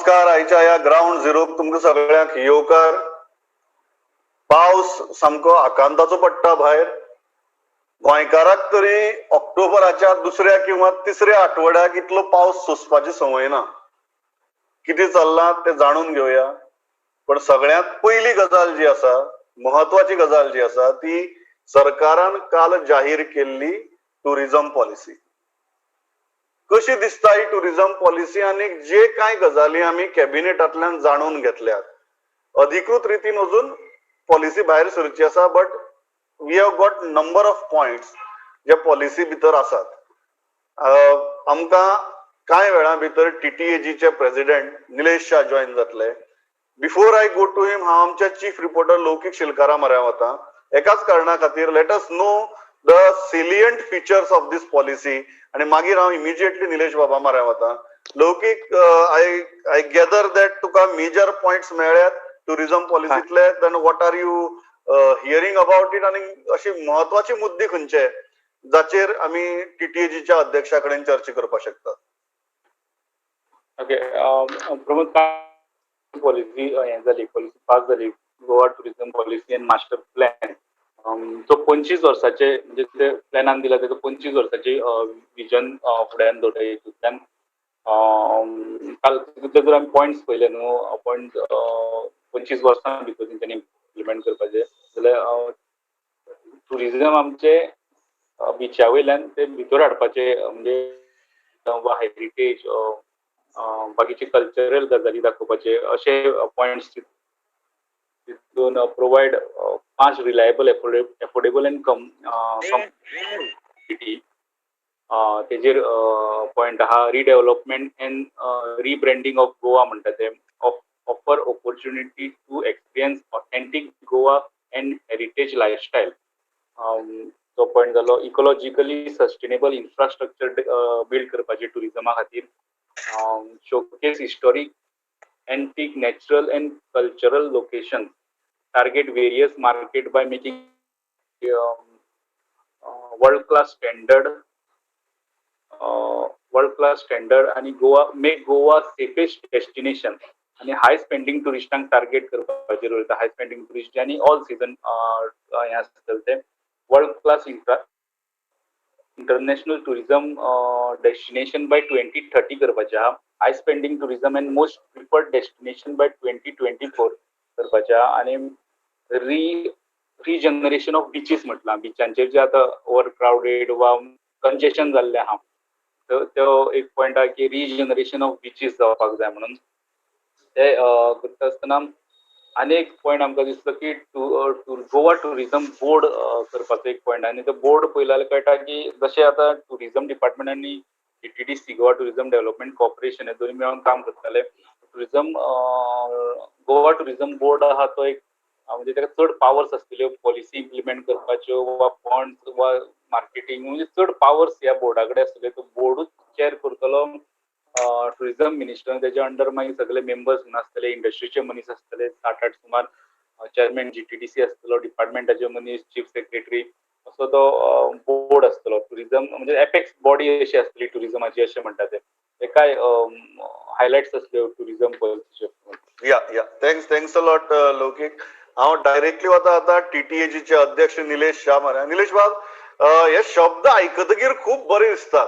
नमस्कार. आयच्या या ग्राउंड झिरोक तुमकां सगळ्यांक येवकार. पावस सामको आकांताचो पडटा भायर. गोंयकाराक तरी ऑक्टोबराच्या दुसऱ्या किंवा तिसऱ्या आठवड्याक इतलो पावस सोंसपाची संवय ना. कितें चल्लां तें जाणून घेवया. पण सगळ्यांत पयली गजाल जी आसा, महत्वाची गजाल जी आसा ती सरकारान काल जाहीर केल्ली टुरिझम पॉलिसी. कशी दिसता ही टुरिझम पॉलिसी आनी जे कांय गजाली आमी कॅबिनेटांतल्यान जाणून घेतल्यात. अधिकृत रितीन अजून पॉलिसी भायर सरची आसा, but we have got number of points जे पॉलिसी भितर आसात. आमकां कांय वेळा भितर TTAGचे प्रेसिडेंट निलेश शाह जॉइन जातले. Before I go to him हांव आमच्या चीफ रिपोर्टर लौकीक शिलकारा म्हऱ्या वता. एकाच कारणां खातीर let us know the salient features of this policy आणि मागीर हांव इमिजिएटली निलेश बाबा म्हऱ्या वता. लौकीक, आय गॅदर दॅट तुका मेजर पॉयंट्स मेळ्ळ्यात टुरिझम पॉलिसींतले. Then what are you hearing about it आणि अशी महत्वाची मुद्दे खंयचे जाचेर आमी TTAGच्या अध्यक्षा कडेन चर्चा करपाक शकतात. ओके, प्रमोद, पॉलिसी हें जाली, पॉलिसी पास जाली, Goa tourism policy and master plan. तो 25 वर्साचे, म्हणजे ते प्लॅनान दिला तेका 25 वर्साचे विजन फुड्यान दवरता. हितूंतल्यान काल जर आमी पॉयंट्स पळयले न्हू, पॉयंट 25 वर्सां भितर तेंच्यांनी इम्प्लिमेंट करपाचे जाल्यार टुरिझम आमचे बिचा वयल्यान ते भितर हाडपाचे, म्हणजे हेरिटेज, बाकीचे कल्चरल गजाली दाखोवपाचे अशे पॉयंट्स. तितून provide fast, reliable, affordable and community. तेजेर पॉयंट आहा redevelopment and rebranding of Goa म्हणटा ते. Offer opportunity to experience authentic Goa and heritage lifestyle. तो पॉयंट जालो. इकॉलॉजिकली सस्टेनेबल इन्फ्रास्ट्रक्चर बिल्ड करपाचे टुरिझमा खातीर. Showcase historic, antique, natural and cultural locations. Target various market by making world-class standard आणि Goa make Goa safest destination. आणि high spending टुरिस्टांक target करपाचे उरता. हाय स्पेंडिंग टुरिस्ट आणि ऑल सीजन हें आसतलें ते. World class international tourism destination by 2030 करपाचे आहा. High spending tourism and most preferred destination by 2024 करपाचे आहा. आणि रिजनरेशन ऑफ बिचीस म्हटलां. बिचांचेर जे आतां ओवर क्राउडेड वा कंजेशन जाल्ले आहा, तो एक पॉयंट आहा की रिजनरेशन ऑफ बिचीस जावपाक जाय म्हणून. ते करता आसतना आनी एक पॉयंट आमकां दिसलो की गोवा टुरिझम बोर्ड करपाचो एक पॉयंट. आनी तो बोर्ड पळयल्यार कळटा की जशें आतां टुरिझम डिपार्टमेंट आनी TTDC Goa tourism development corporation हे दोनूय मेळून काम करताले. गोवा टुरिझम बोर्ड आहा तो एक, म्हणजे ताका चड पावर्स आसतल्यो पॉलिसी इम्प्लिमेंट करपाच्यो वा फंड्स वा मार्केटिंग, म्हणजे चड पावर्स ह्या बोर्डा कडेन आसतल्यो. तो बोर्डूच चॅर करतलो टुरिझम मिनिस्टर. तेच्या अंडर मागीर सगळे मेंबर्स आसतले, इंडस्ट्रीचे मनीस आसतले, 7-8 सुमार. चेअरमॅन GTDC आसतलो, डिपार्टमेंटाचे मनीस, चीफ सेक्रेटरी, असो तो बोर्ड आसतलो. टुरिझम म्हणजे एपेक्स बॉडी अशी आसतली टुरिझमाची अशें म्हणटा ते. काय हायलाइट्स असल्यो टुरिझम पॉलिसीचे. या थँक्स अ लॉट लौकीक. हांव डायरेक्टली वता आतां TTAGचे अध्यक्ष निलेश शाह म्हऱ्या. निलेश बाब, हे शब्द आयकतकीर खूब बरे दिसतात.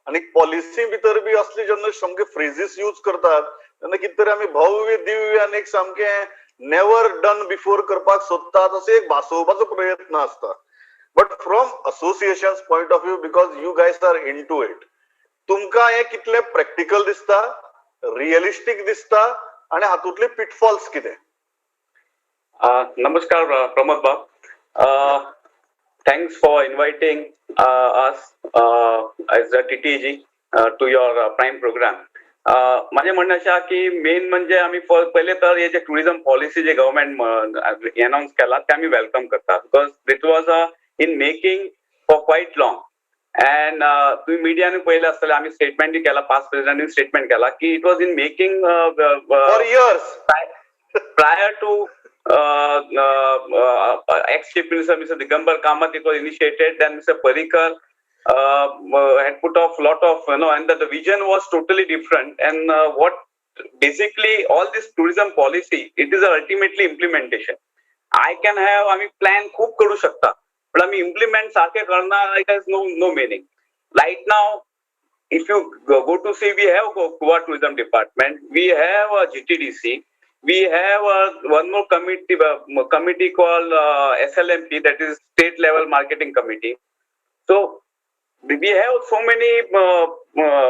आणि पॉलिसी भितर बी असले जेन्ना सामके फ्रेजीस यूज करतात तेन्ना कितें तरी आमी भव्य दिव्य आनी एक सामकें नेवर डन बिफोर करपाक सोदतात अशें एक भासोवपाचो प्रयत्न आसता. But from associations point of view, because you guys are into it, तुमकां हे कितले प्रॅक्टिकल दिसता, रिअलिस्टीक दिसता आणि हातूंतले पिटफॉल्स कितें? नमस्कार प्रमोद बाब. Thanks for inviting us as a TTAG to your prime program. माझे म्हणणं अशें आहा की मेन म्हणजे आमी पहिले तर हे जे टुरिझम पॉलिसी जे गव्हर्नमेंट अनाउन्स केला ते आमी वेलकम करता. Because that was in making for quite long. And तुम्ही मिडियाने पहिले आसतले, आम्ही स्टेटमेंट केला, पास्ट प्रेसिडेंटनी स्टेटमेंट केला की it was in making for years prior to ex-chief minister Mr. Digambar Kamath. It was initiated, then Mr. Parikar had put off lot of, and the vision was totally different. And what basically all this tourism policy, it is ultimately implementation. I can have, आम्ही plan खूप करू शकता, पण आम्ही implement सारखे करणार, it has no meaning. Right now, if you go to see, we have Goa Tourism Department, we have a GTDC, we have one more committee called SLMP, that is State Level Marketing Committee. So we have so many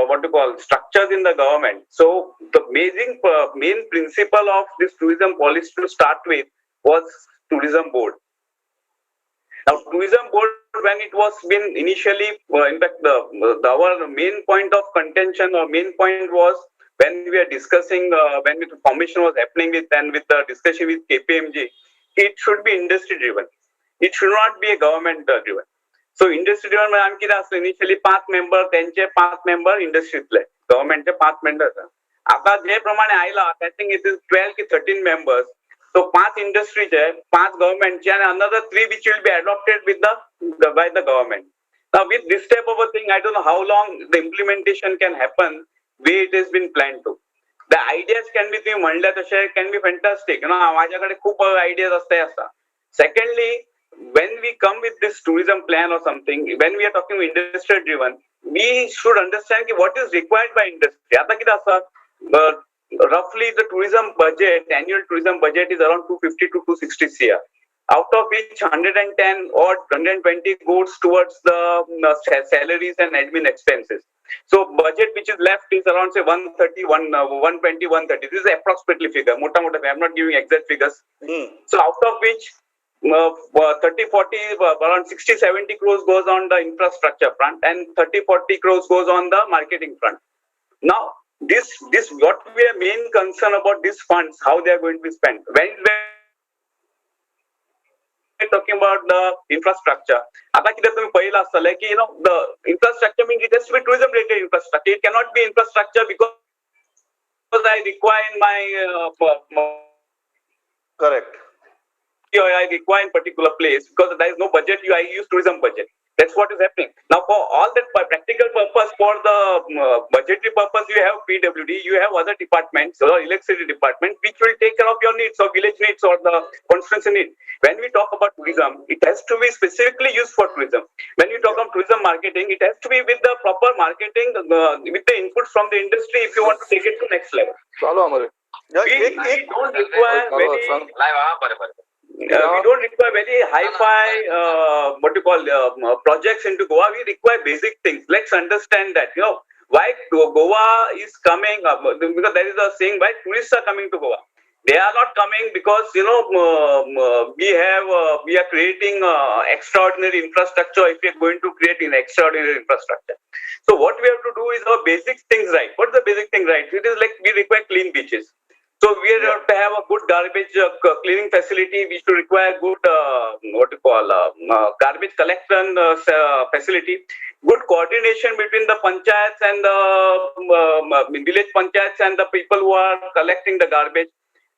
what to call structures in the government. So the main principle of this tourism policy to start with was tourism board. Now, tourism board, when it was been initially, in fact, our main point of contention or main point was when we are discussing, when the formation was happening with and with the discussion with KPMG, it should be industry driven. It should not be a government driven. So industry driven म्हणजे आम्ही किती असलं initially 5 member, त्यांचे 5 member इंडस्ट्रीतले, गव्हर्नमेंटचे 5 member. आता जे प्रमाणे आयला, I think it is 12 की 13 members. So 5 industries, 5 governments, and another 3 which will be adopted with by the government. Now with this type of a thing, I don't know how long the implementation can happen, way it has been planned to. The ideas can be, तुम्ही म्हणल्या तसे, can be fantastic. माझ्याकडे खूप ideas असतात. Secondly, when we come with this tourism plan or something, when we are talking industry driven, we should understand what is required by industry. आता किती असतात, roughly the tourism budget, annual tourism budget is around 250 to 260 crore, out of which 110 or 120 goes towards the salaries and admin expenses. So budget which is left is around say 130, 120, 130. This is approximately figure. Mota, I'm not giving exact figures. So out of which 30, 40, around 60, 70 crores goes on the infrastructure front and 30, 40 crores goes on the marketing front. Now, this what we are main concern about these funds, how they are going to be spent. When we're talking about the infrastructure, आता किती तुम्ही पहिला असलं की the infrastructure means it has to be tourism related infrastructure. It cannot be infrastructure because I require in my correct. I require in particular place because there is no budget. I use tourism budget. That's what is happening. Now, for all that practical purpose, for the budgetary purpose, you have PWD, you have other departments, or electricity department, which will take care of your needs, or village needs, or the constituency needs. When we talk about tourism, it has to be specifically used for tourism. When we talk about tourism marketing, it has to be with the proper marketing, with the inputs from the industry if you want to take it to next level. We don't require very... we don't require very high-fi, what you call, projects into Goa. We require basic things. Let's understand that, why Goa is coming, because there is a saying, why tourists are coming to Goa. They are not coming because, we are creating extraordinary infrastructure if we are going to create an extraordinary infrastructure. So what we have to do is our basic things right. What is the basic thing right? It is like we require clean beaches. So we have to have a good garbage cleaning facility. We should require good garbage collection facility. Good coordination between the panchayats and the village panchayats and the people who are collecting the garbage.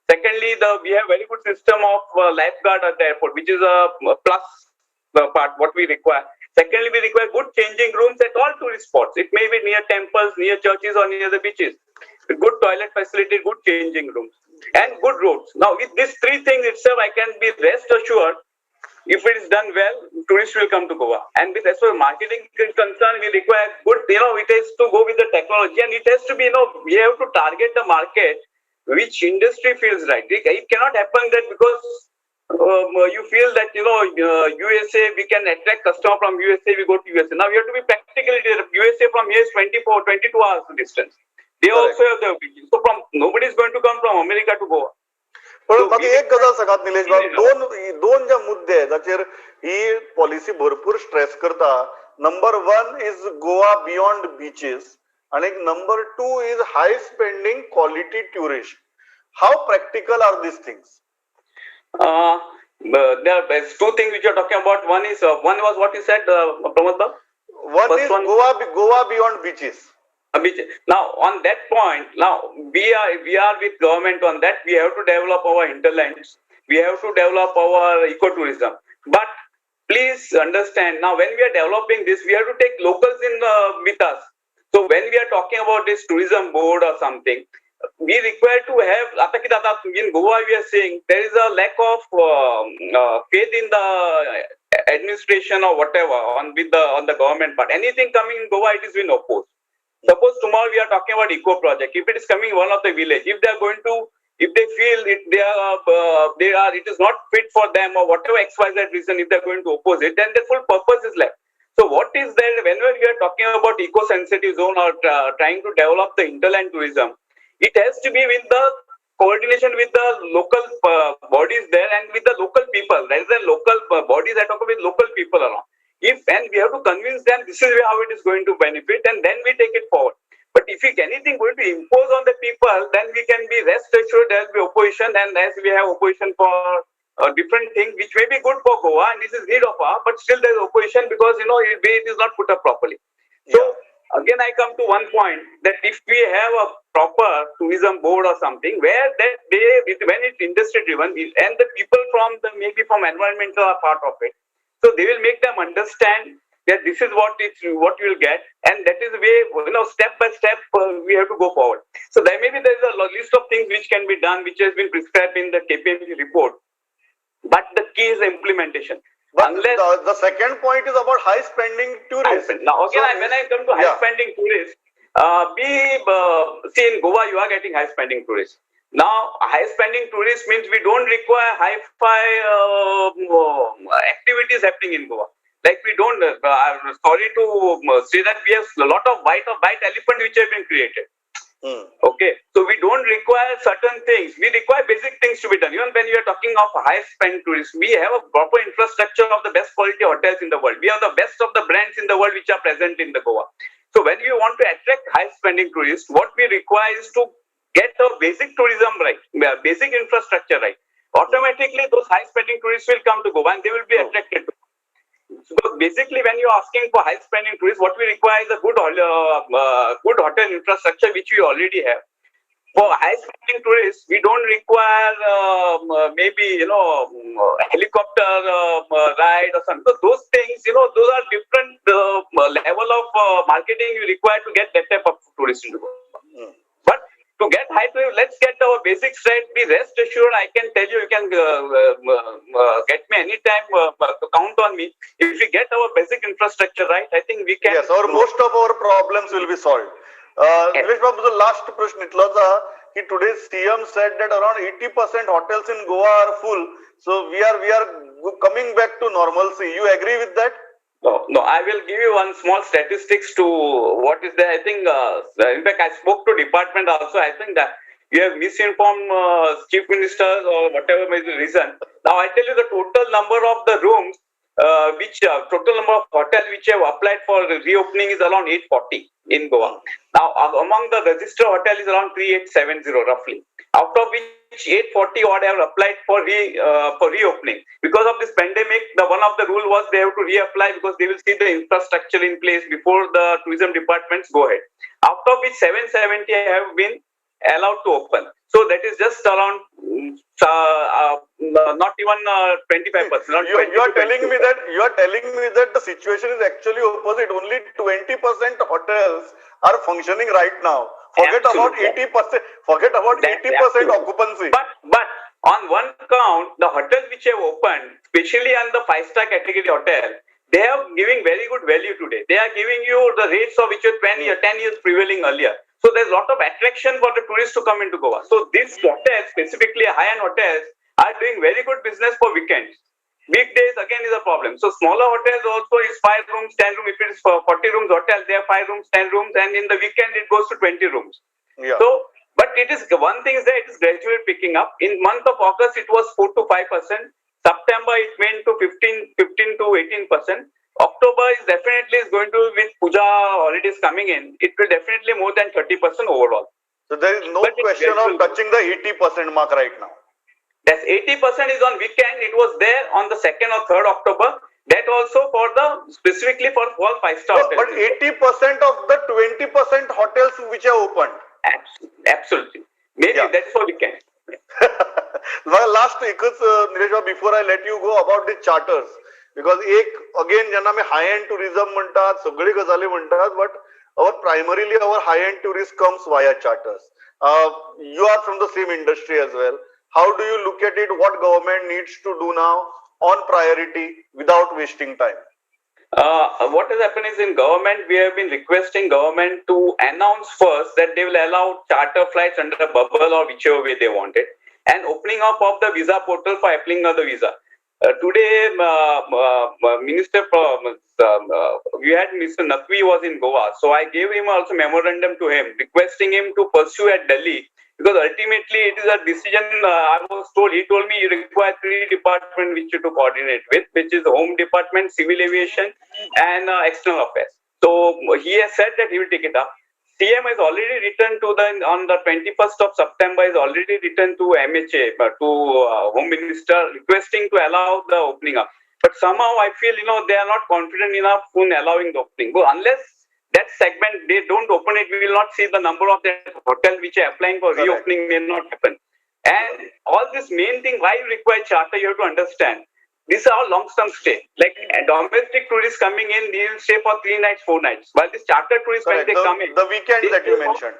Secondly, we have very good system of lifeguard at the airport, which is a plus part what we require. Secondly, we require good changing rooms at all tourist spots. It may be near temples, near churches, or near the beaches. Good toilet facility, good changing rooms, and good roads. Now, with these 3 things itself, I can be rest assured, if it is done well, tourists will come to Goa. And with as far as marketing is concerned, we require good, it has to go with the technology, and it has to be, we have to target the market which industry feels right. It cannot happen that because you feel that, USA, we can attract customer from USA, we go to USA. Now, we have to be practically, USA from here is 22 hours distance. They also have their vision. So nobody is going to come from America to Goa. पण बाकी एक गजाल सांगात निलेश बाब, दोन जे मुद्दे जाचेर ही पॉलिसी भरपूर स्ट्रेस करता. Number 1 is Goa beyond beaches आणि number 2 is high spending quality tourist. How practical are these things? There are 2 things which you are talking about. One was what you said, Pramod. One is Goa beyond beaches. Now, on that point, now we are with government on that. We have to develop our hinterlands. We have to develop our ecotourism. But please understand, now when we are developing this, we have to take locals in with us. So when we are talking about this tourism board or something, we require to have आता किती आता in Goa we are saying there is a lack of faith in the administration or whatever on the government part. Anything coming in Goa, it is being opposed. Suppose tomorrow we are talking about eco project. If it is coming one of the village, if they are going to, if they feel it is not fit for them or whatever XYZ reason, if they are going to oppose it, then the full purpose is left. So what is there whenever we are talking about eco-sensitive zone or trying to develop the hinterland tourism, it has to be with the coordination with the local bodies there and with the local people. Rather than local bodies, I talk with local people around. And we have to convince them this is how it is going to benefit, and then we take it forward. But if anything going to impose on the people, then we can be rest assured there will be opposition, and as we have opposition for different things which may be good for Goa and this is need of our, but still there is opposition because it is not put up properly. So again I come to one point that if we have a proper tourism board or something where that when it's industry driven and the people from the maybe from environmental are part of it, so they will make them understand that this is what you will get, and that is the way step by step we have to go forward. So there is a list of things which can be done, which has been prescribed in the KPMG report. But the key is the implementation. But the second point is about high spending tourists. Now again, when I come to high spending tourists, see in Goa you are getting high spending tourists. Now high spending tourists means we don't require hi-fi activities happening in Goa. Like we don't. I'm sorry to say that we have a lot of white elephant which have been created. Okay, so we don't require certain things. We require basic things to be done. Even when you are talking of high spend tourists, we have a proper infrastructure of the best quality hotels in the world. We have the best of the brands in the world which are present in the Goa. So when you want to attract high spending tourists, what we require is to get a basic tourism right, basic infrastructure right. Automatically, those high spending tourists will come to Goa and they will be attracted to. So basically, when you're asking for high spending tourists, what we require is a good hotel infrastructure, which we already have. For high spending tourists, we don't require helicopter ride or something. So those things, those are different level of marketing you require to get that type of tourist into Goa. But to get high tourism, let's get our basics right. Be rest assured, I can tell you can get me anytime, count on me. If we get our basic infrastructure right, I think we can. Yes, most of our problems will be solved. Nilesh Babu, the last question itlaza ki today's CM said that around 80% hotels in Goa are full. So we are coming back to normalcy. You agree with that? No, I will give you one small statistics to what is there. I think, in fact, I spoke to department also. I think that you have misinformed chief ministers or whatever may be the reason. Now, I tell you the total number of the rooms, total number of hotels which have applied for reopening is around 840 in Goa. Now, among the registered hotel is around 3870 roughly. Out of which 840 odd have applied for reopening. Because of this pandemic, one of the rule was they have to reapply because they will see the infrastructure in place before the tourism departments go ahead. Out of which 770 have been allowed to open. So that is just around not even 25%. You are telling me that the situation is actually opposite. Only 20% hotels are functioning right now. Forget Absolutely. about 80%. Forget about 80% occupancy. But on one count, the hotels which have opened, especially on the 5-star category hotel, they are giving very good value today. They are giving you the rates of which were 10 years prevailing earlier. So there's a lot of attraction for the tourists to come into Goa. So these hotels, specifically high-end hotels, are doing very good business for weekends. Weekdays again is a problem. So smaller hotels also is 5 rooms, 10 rooms. If it is for 40 rooms hotel, they have 5 rooms, 10 rooms, and in the weekend it goes to 20 rooms. Yeah. So, but it is one thing is that it is gradually picking up. In month of August, it was 4 to 5%. September, it went to 15 to 18%. October is definitely going to, with Puja holidays coming in, it will definitely more than 30% overall. So there is no question of touching the 80% mark right now. That 80% is on weekend. It was there on the 2nd or 3rd October. That also specifically for all 5-star hotels. But 80% of the 20% hotels which are opened. Absolutely. Maybe that's for weekend. My last Nilesh, before I let you go, about the charters. Because again, ज्यांना मी high-end tourism म्हणतात, सगळी गजाली म्हणतात, but primarily our high-end tourist comes via charters. You are from the same industry as well. How do you look at it? What government needs to do now on priority without wasting time? What has happened is in government, we have been requesting government to announce first that they will allow charter flights under a bubble or whichever way they want it, and opening up of the visa portal for applying of the visa. Today, Minister, we had Mr. Naqvi was in Goa, so I gave him also memorandum to him, requesting him to pursue at Delhi, because ultimately it is a decision. I was told, he told me you require three departments which you to coordinate with, which is Home Department, Civil Aviation, and External Affairs. So he has said that he will take it up. CM has already written to the on the 21st of September is already written to MHA to Home Minister requesting to allow the opening up. But somehow I feel they are not confident enough in allowing the opening. But unless that segment they don't open it, we will not see the number of that hotel which are applying for reopening may not happen. And all this main thing why you require charter, you have to understand. These are all long-term stay. Like domestic tourists coming in, they will stay for 3 nights, 4 nights. While these charter tourists, when they come in, the weekend that you mentioned,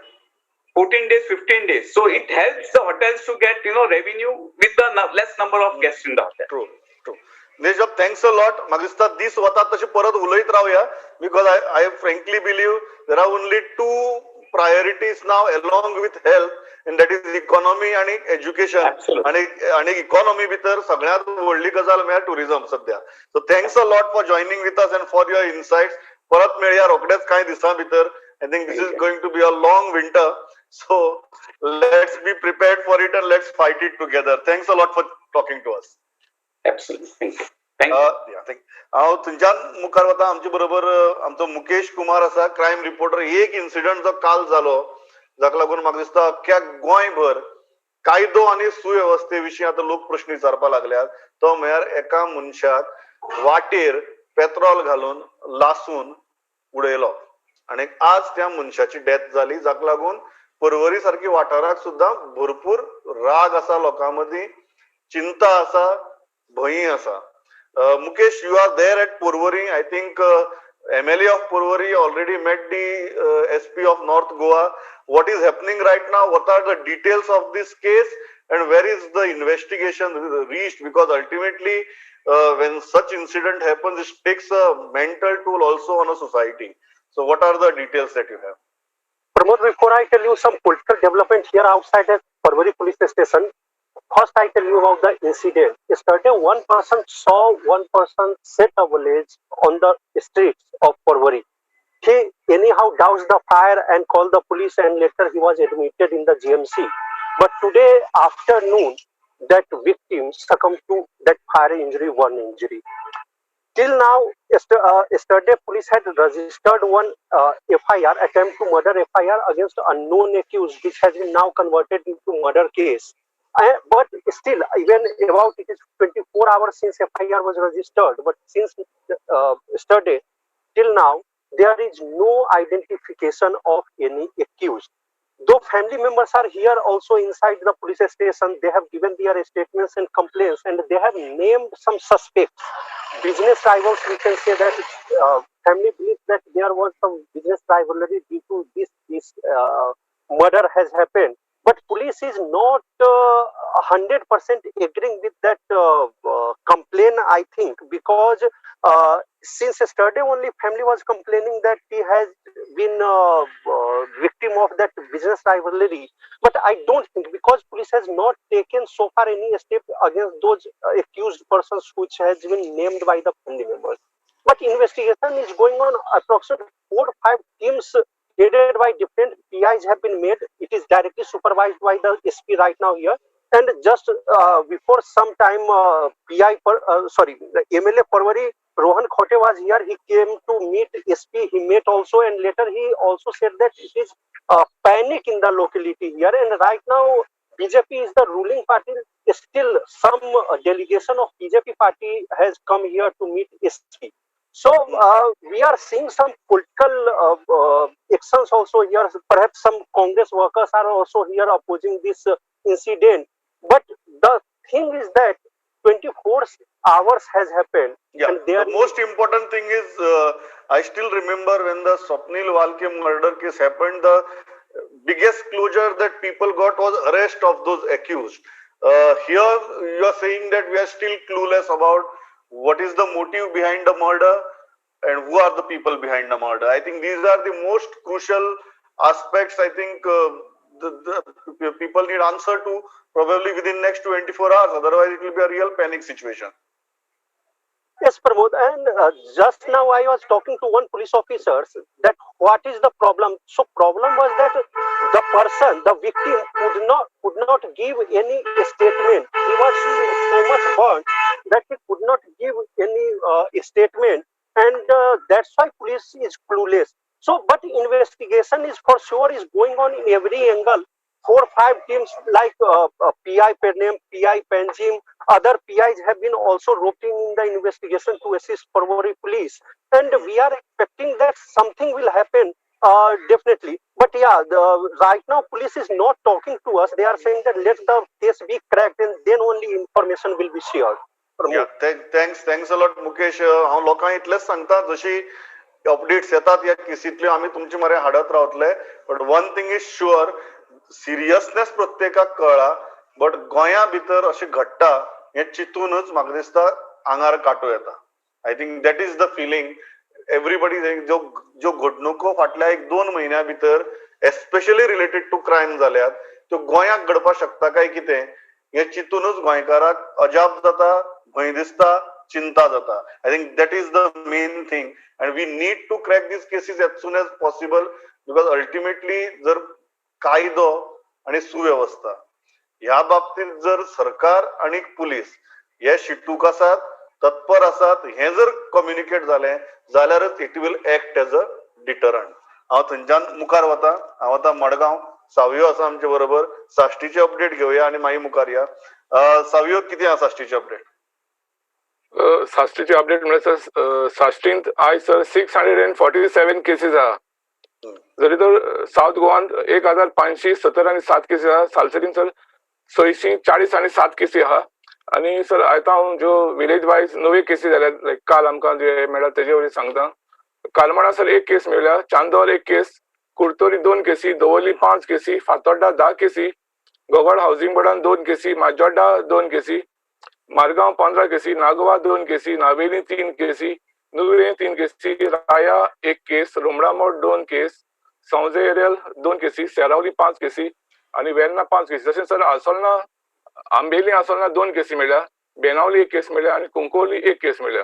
14 days, 15 days. So it helps the hotels to get revenue with the less number of guests in the hotel. True, true. Nilesh, thanks a lot. Magista, this वतात तशी परत उलयत रावया, because I frankly believe there are only two priorities now along with health, and that is economy and education. आणि economy भितर सगळ्यात व्हडली गजाल म्हळ्यार tourism सध्या. So thanks a lot for joining with us and for your insights. परत मेळया रोखडेच कांय दिसां भितर. I think this is going to be a long winter. So let's be prepared for it and let's fight it together. Thanks a lot for talking to us. Absolutely. Thank you. हांव थंयच्यान मुखार वता. आमचे बरोबर आमचो मुकेश कुमार आसा, crime reporter. एक incident जो काल जालो, जाका लागून म्हाका दिसता अख्ख्या गोंयभर कायदो आनी सुवेवस्थे विशीं आतां लोक प्रश्न विचारपाक लागल्यात. तो म्हळ्यार एका मनशाक वाटेर पेट्रोल घालून लासून उडयलो आणि आज त्या मनशाची डेथ जाली, जाका लागून पर्वरी सारकी वाठाराक सुद्दां भरपूर राग आसा लोकांमदीं, चिंता आसा, भंय आसा. Mukesh, you are there at Porvorim. I think MLA of Porvorim already met the SP of North Goa. What is happening right now? What are the details of this case and where is the investigation reached? Because ultimately when such incident happens, it takes a mental toll also on a society. So what are the details that you have? Pramod, before I tell you some political development here outside at Porvorim police station, first I tell you about the incident. Yesterday one person saw one person set a village on the streets of Porvorim. He anyhow doused the fire and called the police, and later he was admitted in the GMC. But today afternoon that victim succumbed to that fire injury, one injury. Till now, yesterday police had registered one FIR, attempt to murder FIR against unknown accused, which has been now converted into murder case. But still, even about it is 24 hours since FIR was registered, but since yesterday till now, there is no identification of any accused. Though family members are here also inside the police station, they have given their statements and complaints, and they have named some suspects. Business rivals, we can say that family believes that there was some business rivalry due to this murder has happened. But police is not 100% agreeing with that complaint, I think, because since yesterday only family was complaining that he has been victim of that business rivalry. But I don't think, because police has not taken so far any step against those accused persons which has been named by the family members. But investigation is going on. Approximately 4 or 5 teams headed by different PIs have been made. It is directly supervised by the SP right now here. And just before some time, the MLA Porvorim, Rohan Khote was here. He came to meet SP. He met also, and later he also said that it is panic in the locality here. And right now, BJP is the ruling party. Still, some delegation of BJP party has come here to meet SP. So we are seeing some political actions also here. Perhaps some Congress workers are also here opposing this incident. But the thing is that 24 hours has happened. Yeah, and the most important thing is, I still remember when the Swapnil Walke murder case happened, the biggest closure that people got was arrest of those accused. Here you are saying that we are still clueless about what is the motive behind the murder and who are the people behind the murder. I think these are the most crucial aspects. I think the people need answer to probably within next 24 hours. Otherwise, it will be a real panic situation. Yes, Pramod, and just now I was talking to one police officer that what is the problem. So problem was that the person, the victim, could not give any statement. He was so much burnt that he could not give any statement, and that's why police is clueless. So, but investigation is for sure is going on in every angle. 4 or 5 teams like PI Pernem, PI Panjim, other PIs have been also roped in the investigation to assist Parvori police, and we are expecting that something will happen definitely. But yeah, right now police is not talking to us. They are saying that let the case be cracked and then only information will be shared. Yeah, thanks a lot Mukesh. हांव लोकांक इतलेंच सांगता जशी updates येतात ह्या केसींतल्यो आमी तुमचे मरे हाडत रावतले. But one thing is sure, seriousness प्रत्येकाक कळ्ळा, बट गोंया भितर अशें घडटा हें चिंतूनच म्हाका दिसता आंगार कांटो येता. I think that is the feeling everybody. ज्यो घडणुको फाटल्या 1-2 म्हयन्या भितर एस्पेशली रिलेटेड टू क्रायम जाल्यात त्यो गोंयाक घडपाक शकता काय कितें हें चिंतूनच गोंयकाराक अजाप जाता, भंय दिसता, चिंता जाता. I think that is the main thing and we need to crack these cases as soon as possible, because ultimately जर कायदो आणि सुव्यवस्था ह्या बाबतीत जर सरकार आणि पुलीस हे शिटूक आसात, तत्पर आसात, हे जर कम्युनिकेट जालें जाल्यारच it will act as a deterrent. हांव थंयच्यान मुखार वता. हांव आतां मडगांव सावयो आसा आमचे बरोबर. साश्टीची अपडेट घेवया आणि मागीर मुखार या. सावयो, कितें आसा साश्टीची अपडेट? साश्टीची अपडेट म्हणजे सर साश्टींत आयज सर 647 केसीस आहा. जरी तर साउथ गोवान 1517 केसी आहा. सालसेरीन सर 647 केसी आहा. आणि सर आयतां हांव ज्यो विलेज वायज नव्यो केसी जाल्यात, लायक काल आमकां जे मेळ्ळा तेजे वरवीं सांगता. कालमणा सर 1 केस मेळ्ळ्या, चांदोर 1 केस, कुर्तोरी 2 केसी, दवोली 5 केसी, फातोड्डा 10 केसी, गोगोड हाऊसिंग बोर्डान 2 केसी, माजोड्डा 2 केसी, मारगांव 15 केसी, नागवा 2 केसी, नावेली 3 केसी, नुवें 3 केसी, राया 1 केस, रोमडामोड 2 केस, सौंजे एरियल 2 केसी, सेरावली 5 केसी आणि वेर्ना 5 केसी. तशेंच सर आसोलना आंबेली आसोलना 2 केसी मेळ्ळ्या, बेनावली 1 केस मेळ्ळ्या आणि कुंकोवली 1 केस मेळ्ळ्या.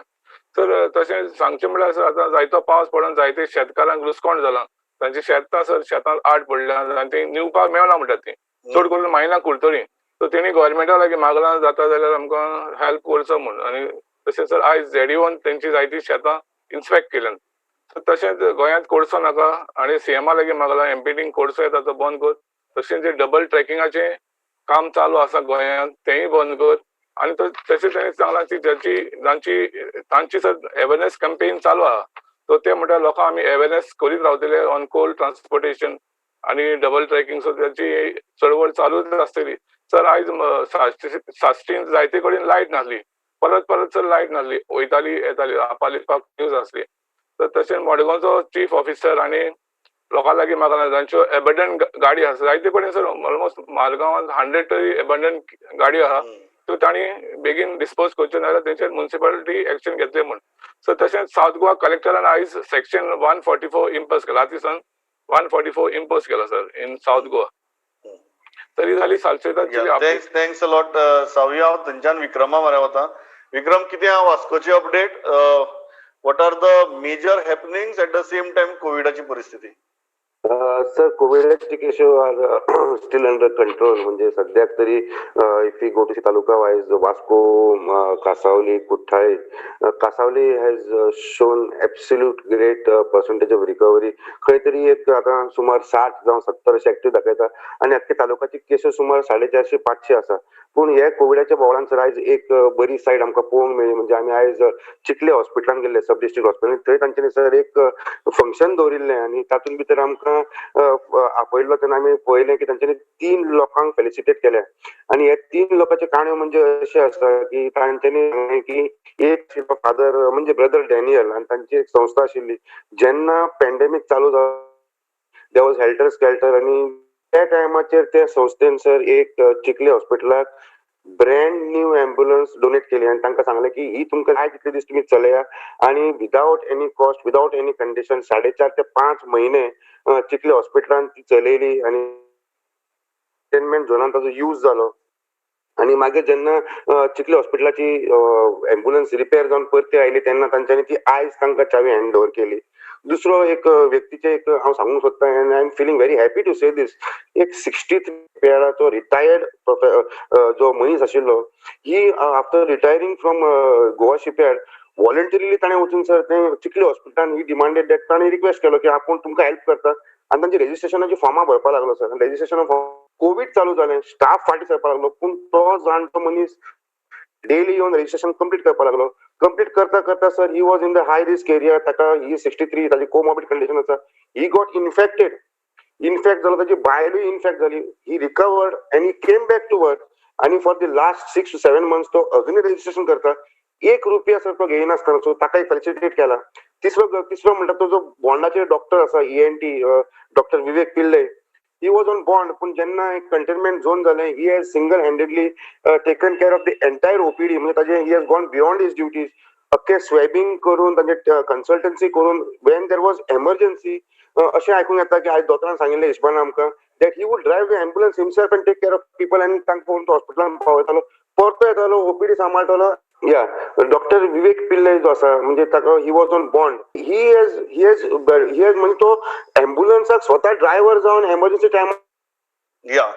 सर तशें सांगचें म्हळ्यार सर आतां जायतो पावस पडून जायते शेतकारांक लुसकोण जालां. तांची शेतां सर शेतांत आड पडल्या आनी ती निवपाक मेळना म्हणटात ती, चड करून मायना कुर्तोरी. सो तेणी गोवोरमेंटा लागीं मागलां जाता जाल्यार आमकां हेल्प करचो म्हूण. आनी तशेंच सर आयज झेडीओन तेंची जायतीं शेतां इन्स्पेक्ट केल्यात. तशेंच गोंयांत कोळसो नाका आनी सीएमा लागीं मागलां एमपीटींग कोळसो येता तो बंद कर. तशेंच जे डबल ट्रॅकिंगाचें काम चालू आसा गोंयांत तेंय बंद कर. आनी तशेंच तेणी सांगलां की तांची सर अवेरनेस कॅम्पेन चालू आहा. सो ते म्हणटा लोकांक आमी अवेरनेस करीत रावतले ऑन कोल ट्रान्सपोर्टेशन आनी डबल ट्रॅकिंग. सो त्याची चळवळ चालूच आसतली. सर आयज साश्टींत जायते कडेन लायट नासली, परत सर लायट नासली, वयताली येताली, आपालिपाक न्यूज आसली. तर तशेंच मडगांवचो चीफ ऑफिसर आनी लोकां लागीं मागला जांच्यो एबंडंट गाडी आसा जायते कडेन सर ऑलमोस्ट मारगांवांत 100 तरी एबंडंट गाडयो आहा. त्यो तांणी बेगीन डिस्पोज करच्यो नाल्यार तेंचेर म्युनिसिपालिटी एक्शन घेतले म्हूण. सो तशेंच साउथ गोवा कलेक्टरान आयज सेक्शन 144 इम्पोज केला. दिसान 144 इम्पोज केला सर इन साउथ गोवा. तरी जाली सालसेताची अपडेट. थँक्स अ लॉट सावयो. हांव थंयच्यान विक्रमा मरे वता. विक्रम, कितें आहा वास्कोची update? what are the major happenings at the same time कोविडाची परिस्थिती? सर कोविडचे cases are still under control. म्हणजे सध्याक तरी if you go to taluka wise Vasco, Cansaulim, Cortalim, Cansaulim has shown absolute great percentage of recovery. खंय तरी एक आता सुमार 60 जावं 70 अशें एक्टिव्ह दाखयता आनी अख्ख्या तालुकाची केसेस सुमार 450-500 आसा. पूण हे कोविडाच्या बोवळान सर आयज एक बरी सायड आमकां पळोवंक मेळ्ळी. म्हणजे आमी आयज चिखले हॉस्पिटलान गेल्ले, सब डिस्ट्रिक्ट हॉस्पिटल. थंय तांच्यांनी सर एक फंक्शन दवरिल्लें आनी तातूंत भितर आमकां आपयल्लो तेन्ना आमी पळयलें की तांच्यांनी 3 लोकांक फेलिसिटेट केल्या. आनी हे 3 लोकांचे काणयो म्हणजे अशें आसा की तांच्यांनी की एक फादर म्हणजे ब्रदर डॅनियल आनी तांची एक संस्था आशिल्ली. जेन्ना पॅन्डेमीक चालू जालो देयर वॉज हेल्टर स्केल्टर आणि त्या टायमाचेर त्या संस्थेन सर एक चिखली हॉस्पिटलाक ब्रँड न्यू एम्ब्युलन्स डोनेट केली आणि तांकां सांगलें की ही तुमकां जाय तितले दीस तुमी चलया आणि without any cost without any condition 4.5 ते 5 महिने चिखली हॉस्पिटलान ती चलयली आणि कंटेनमेंट झोनान ताजो यूज जालो आणि मागीर जेन्ना चिखली हॉस्पिटलाची एम्ब्युलन्स रिपेअर जावन परती आयली तेन्ना तांच्यांनी ती आयज तांकां चावी हँड ओव्हर केली. दुसरो एक व्यक्तीचे एक हांव सांगूंक सोदतां and I am feeling very happy to say this. एक 63 इयराचो रिटायर्ड जो मनीस आशिल्लो he after retiring from Goa shipyard voluntarily ताणें वचून सर तें चिखली हॉस्पिटलान ही डिमांडेड दॅट ताणें रिक्वेस्ट केलो की आपूण तुमकां हेल्प करता आणि तांची रेजिस्ट्रेशनाची फॉर्मां भरपाक लागलो सर. रेजिस्ट्रेशन कोविड चालू जालें स्टाफ फाटीं सरपाक लागलो पूण तो जाणटो मनीस डेली येवन रेजिस्ट्रेशन कंप्लीट करपाक लागलो. कंप्लीट करता करता sir he was in the high risk area ताका ही 63 ताची कोमॉर्बिड कंडिशन आसा ही गॉट इन्फेक्टेड इन्फेक्ट जालो ताची बायलूय इन्फेक्ट जाली he recovered and he came back to work आणि for the last 6 to 7 months तो अजूनय रेजिस्ट्रेशन करता. 1 रुपया सर तो घेयनासतना सो ताकाय फॅसिलिटेट केला. तिसरो म्हणटा तो जो बॉन्डाचे डॉक्टर आसा ENT doctor Vivek Pillai he was on bond पण जेन्ना एक कंटेनमेंट झोन जालें he has single handedly taken care of the entire OPD म्हणजे ताजे he has gone beyond his duties. अख्खे स्वॅबिंग करून तांचे कन्सल्टन्सी करून when there was emergency अशें आयकूंक येता की आयज दोतोरान सांगिल्लें हिशोबान आमकां that he would drive the ambulance himself and take care of people and तांकां पळोवन तो हॉस्पिटलान पावयतालो परतो येतालो OPD सांबाळटालो. या डॉक्टर विवेक पिल्ले जो आसा म्हणजे ताका he was on bond he has म्हणजे तो एम्ब्युलन्साक स्वता ड्रायव्हर जावन emergency time. Yeah,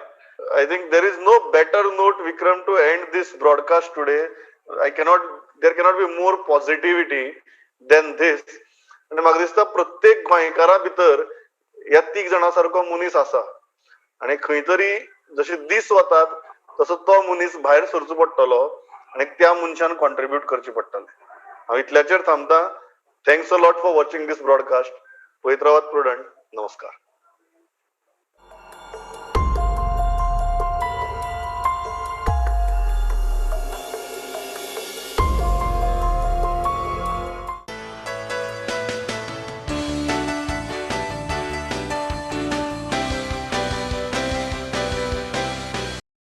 I think there is no better note, Vikram, to end this broadcast today. There cannot be more positivity than this. आणि म्हाका दिसता प्रत्येक गोंयकारा भितर ह्या 3 जाणां सारको मनीस आसा आणि खंय तरी जशे दीस वतात तसो तो मनीस भायर सरचो पडटलो आणि त्या मनशान कॉन्ट्रीब्यूट करचे पडटलें. हांव इतल्याचेर थांबता. Thanks a lot for watching this broadcast. पळयत रावात प्रुडंट. नमस्कार.